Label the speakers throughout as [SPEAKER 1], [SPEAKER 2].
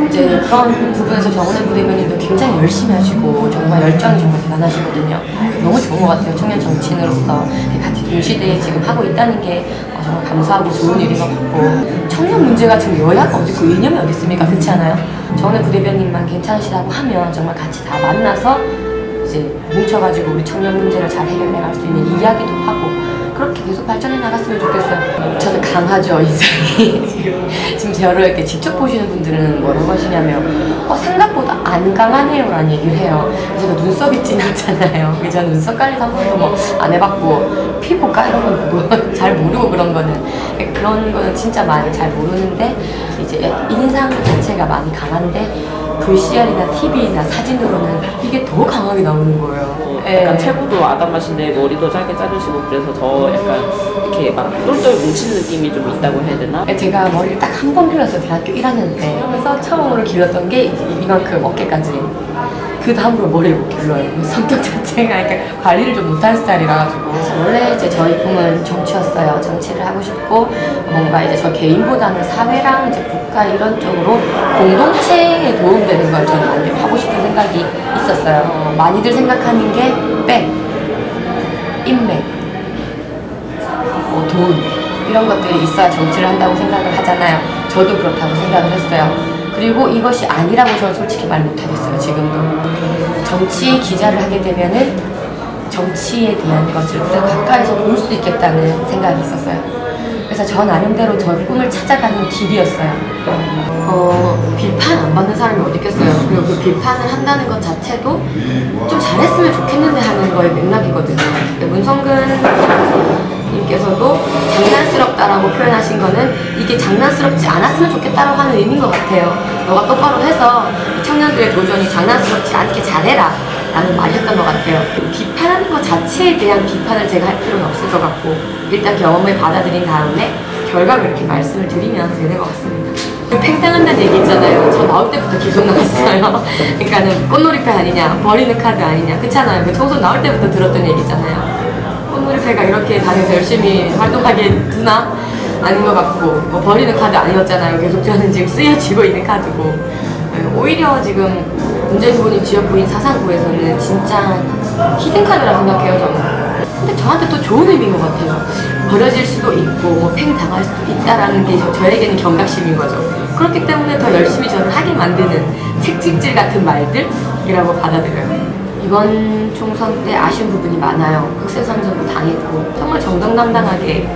[SPEAKER 1] 이제 그런 부분에서 정은혜 부대변인도 굉장히 열심히 하시고 정말 열정이 정말 대단하시거든요. 너무 좋은 것 같아요. 청년 정치인으로서 같이 동시대에 지금 하고 있다는 게 정말 감사하고 좋은 일인 것 같고, 청년 문제가 지금 여야가 어디 있고 이념이 어디 있습니까? 그렇지 않아요? 정은혜 부대변인만 괜찮으시다고 하면 정말 같이 다 만나서 이제 뭉쳐가지고 우리 청년 문제를 잘 해결해 갈 수 있는 이야기도 하고 그렇게 계속 발전해 나갔으면 좋겠어요. 저는 강하죠, 인상이. 지금 저를 이렇게 직접 보시는 분들은 뭐라고 하시냐면 생각보다 안 강하네요 라는 얘기를 해요. 제가 눈썹이 진하잖아요. 제가 눈썹 관리도 한 번도 뭐 안 해봤고 피부과 이런 건 보고 잘 모르고 그런 거는 진짜 많이 잘 모르는데 이제 인상 자체가 많이 강한데 VCR이나 TV나 사진으로는 이게 더 강하게 나오는 거예요.
[SPEAKER 2] 약간 체구도 아담하신데 머리도 짧게 자르시고 그래서 더 약간 이렇게 막 똘똘 뭉치는 느낌이 좀 있다고 해야 되나?
[SPEAKER 1] 제가 머리를 딱 한 번 길렀어요. 대학교 1학년 때. 그래서 처음으로 길렀던 게 이만큼 어깨까지. 그 다음으로 머리를 못 길러요. 성격 자체가 약간 관리를 좀 못하는 스타일이라가지고. 원래 이제 저희 꿈은 정치였어요. 정치를 하고 싶고 뭔가 이제 저 개인보다는 사회랑 이제 국가 이런 쪽으로 공동체에 도움되는 걸 저는 많이 하고 싶은 생각이 있었어요. 많이들 생각하는 게 백, 인맥, 돈 이런 것들이 있어야 정치를 한다고 생각을 하잖아요. 저도 그렇다고 생각을 했어요. 그리고 이것이 아니라고 저는 솔직히 말 못하겠어요. 지금도 정치 기자를 하게 되면은 정치에 대한 것을 더 가까이서 볼 수 있겠다는 생각이 있었어요. 그래서 저 나름대로 저 꿈을 찾아가는 길이었어요. 비판 안 받는 사람이 어디 있겠어요. 그리고 그 비판을 한다는 것 자체도 좀 잘했으면 좋겠는데 하는 거의 맥락이거든요. 문성근 님께서도 장난스럽다라고 표현하신 거는 이게 장난스럽지 않았으면 좋겠다라고 하는 의미인 것 같아요. 너가 똑바로 해서 이 청년들의 도전이 장난스럽지 않게 잘해라 라는 말이었던 것 같아요. 비판하는 것 자체에 대한 비판을 제가 할 필요는 없을 것 같고 일단 경험을 받아들인 다음에 결과를 이렇게 말씀을 드리면 되는 것 같습니다. 팽당한다는 얘기 있잖아요. 저 나올 때부터 계속 나왔어요. 그러니까는 꽃놀이패 아니냐, 버리는 카드 아니냐, 그렇잖아요. 그 총선 나올 때부터 들었던 얘기잖아요. 꽃놀이패가 이렇게 다녀서 열심히 활동하게 두나? 아닌 것 같고 뭐 버리는 카드 아니었잖아요. 계속 저는 지금 쓰여지고 있는 카드고 오히려 지금 문재인 후보님 지역구인 사상구에서는 진짜 히든카드라고 생각해요, 저는. 근데 저한테 또 좋은 의미인 것 같아요. 버려질 수도 있고 뭐 팽당할 수도 있다라는 게 저에게는 경각심인 거죠. 그렇기 때문에 더 열심히 저를 하게 만드는 책찍질 같은 말들이라고 받아들여요. 이번 총선 때 아쉬운 부분이 많아요. 흑색선전도 당했고 정말 정정당당하게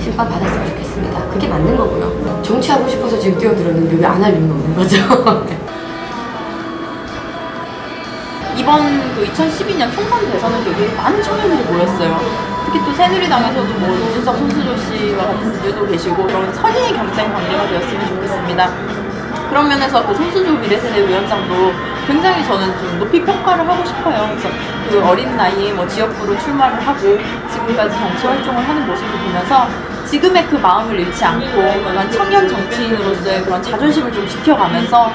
[SPEAKER 1] 심판받았으면 좋겠습니다. 그게 맞는 거고요. 정치하고 싶어서 지금 뛰어들었는데 왜 안 할 이유는 없는 거죠.
[SPEAKER 3] 이번 그 2012년 총선 대선은 되게 많은 청년들이 모였어요. 특히 또 새누리당에서도 뭐 이준석, 손수조 씨와 같은 분들도 계시고 그런 선의의 경쟁 관계가 되었으면 좋겠습니다. 그런 면에서 그 손수조 미래세대 위원장도 굉장히 저는 좀 높이 평가를 하고 싶어요. 그래서 그 어린 나이에 뭐 지역구로 출마를 하고 지금까지 정치 활동을 하는 모습을 보면서 지금의 그 마음을 잃지 않고 그런 청년 정치인으로서의 그런 자존심을 좀 지켜가면서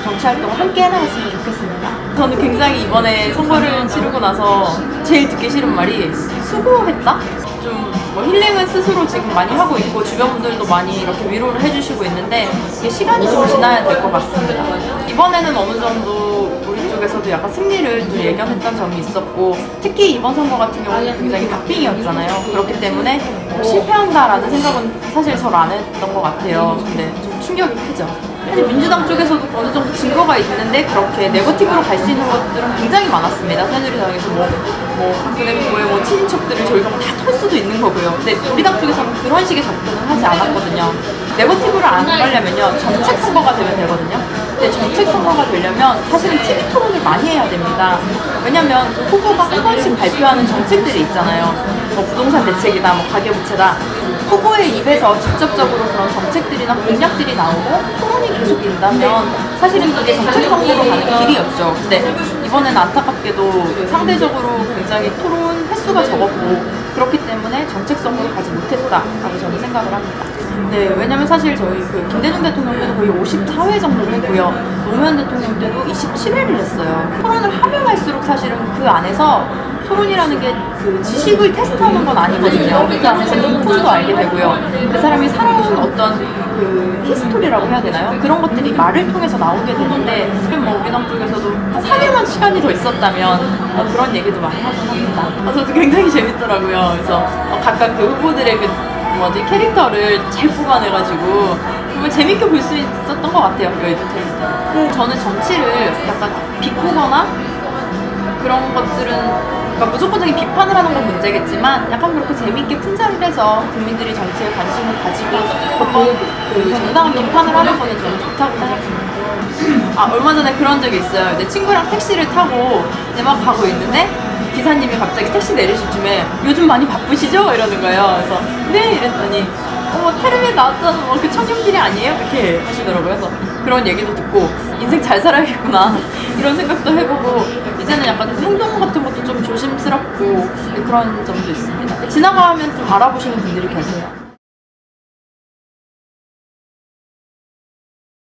[SPEAKER 3] 정치 활동을 함께 해나갔으면 좋겠습니다. 저는 굉장히 이번에 선거를 치르고 나서 제일 듣기 싫은 말이 수고했다? 좀 뭐 힐링은 스스로 지금 많이 하고 있고 주변 분들도 많이 이렇게 위로를 해주시고 있는데 이게 시간이 좀 지나야 될 것 같습니다. 이번에는 어느 정도 우리 쪽에서도 약간 승리를 좀 예견했던 점이 있었고 특히 이번 선거 같은 경우는 굉장히 박빙이었잖아요. 그렇기 때문에 실패한다라는 생각은 사실 잘 안 했던 것 같아요. 근데 좀 충격이 크죠. 사실 민주당 쪽에서도 어느 정도 증거가 있는데 그렇게 네거티브로 갈 수 있는 것들은 굉장히 많았습니다. 새누리당에서 박근혜 후보의 뭐 친인척들을 저희가 다 털 수도 있는 거고요. 근데 우리 당 쪽에서는 그런 식의 접근을 하지 않았거든요. 네거티브를 안 가려면요 정책 선거가 되면 되거든요. 근데 정책 선거가 되려면 사실은 TV 토론을 많이 해야 됩니다. 왜냐면 그 후보가 한 번씩 발표하는 정책들이 있잖아요. 뭐 부동산 대책이다, 뭐 가계부채다. 후보의 입에서 직접적으로 그런 정책들이나 공약들이 나오고 토론이 계속 된다면 사실은 그게 정책 선거로 가는 길이었죠. 근데 이번에는 안타깝게도 상대적으로 굉장히 토론 횟수가 적었고 그렇기 때문에 정책 선거를 가지 못했다라고 저는 생각을 합니다. 네, 왜냐면 사실 저희 그 김대중 대통령 때도 거의 54회 정도를 했고요. 노무현 대통령 때도 27회를 했어요. 토론을 하면 할수록 사실은 그 안에서 토론이라는 게 그 지식을 테스트하는 건 아니거든요. 그 안에서 인품도 알게 되고요. 그 사람이 살아온 어떤 그 히스토리라고 해야 되나요? 그런 것들이 말을 통해서 나오게 되는데, 지금 뭐 우리 당 쪽에서도 한 3일만 시간이 더 있었다면 그런 얘기도 많이 하곤 합니다. 저도 굉장히 재밌더라고요. 그래서 각각 그 후보들의 그 뭐지 캐릭터를 잘 뽑아내가지고 정말 재밌게 볼 수 있었던 것 같아요. 여의도 텔레비전. 저는 정치를 약간 비꼬거나 그런 것들은, 그러니까 무조건적인 비판을 하는 건 문제겠지만 약간 그렇게 재밌게 풍자를 해서 국민들이 정치에 관심을 가지고 한번 그 정당한 비판을 하는 거는 저는 좋다고 생각합니다. 얼마 전에 그런 적이 있어요. 이제 친구랑 택시를 타고 이제 막 가고 있는데 기사님이 갑자기 택시 내리실 쯤에 요즘 많이 바쁘시죠? 이러는 거예요. 그래서 네 이랬더니 텔레비에 나왔던 그 청년들이 아니에요? 이렇게 하시더라고요. 그래서 그런 얘기도 듣고 인생 잘 살아야겠구나 이런 생각도 해보고, 이제는 약간 행동 같은 것도 좀 조심스럽고 그런 점도 있습니다. 지나가면 좀 알아보시는 분들이 계세요.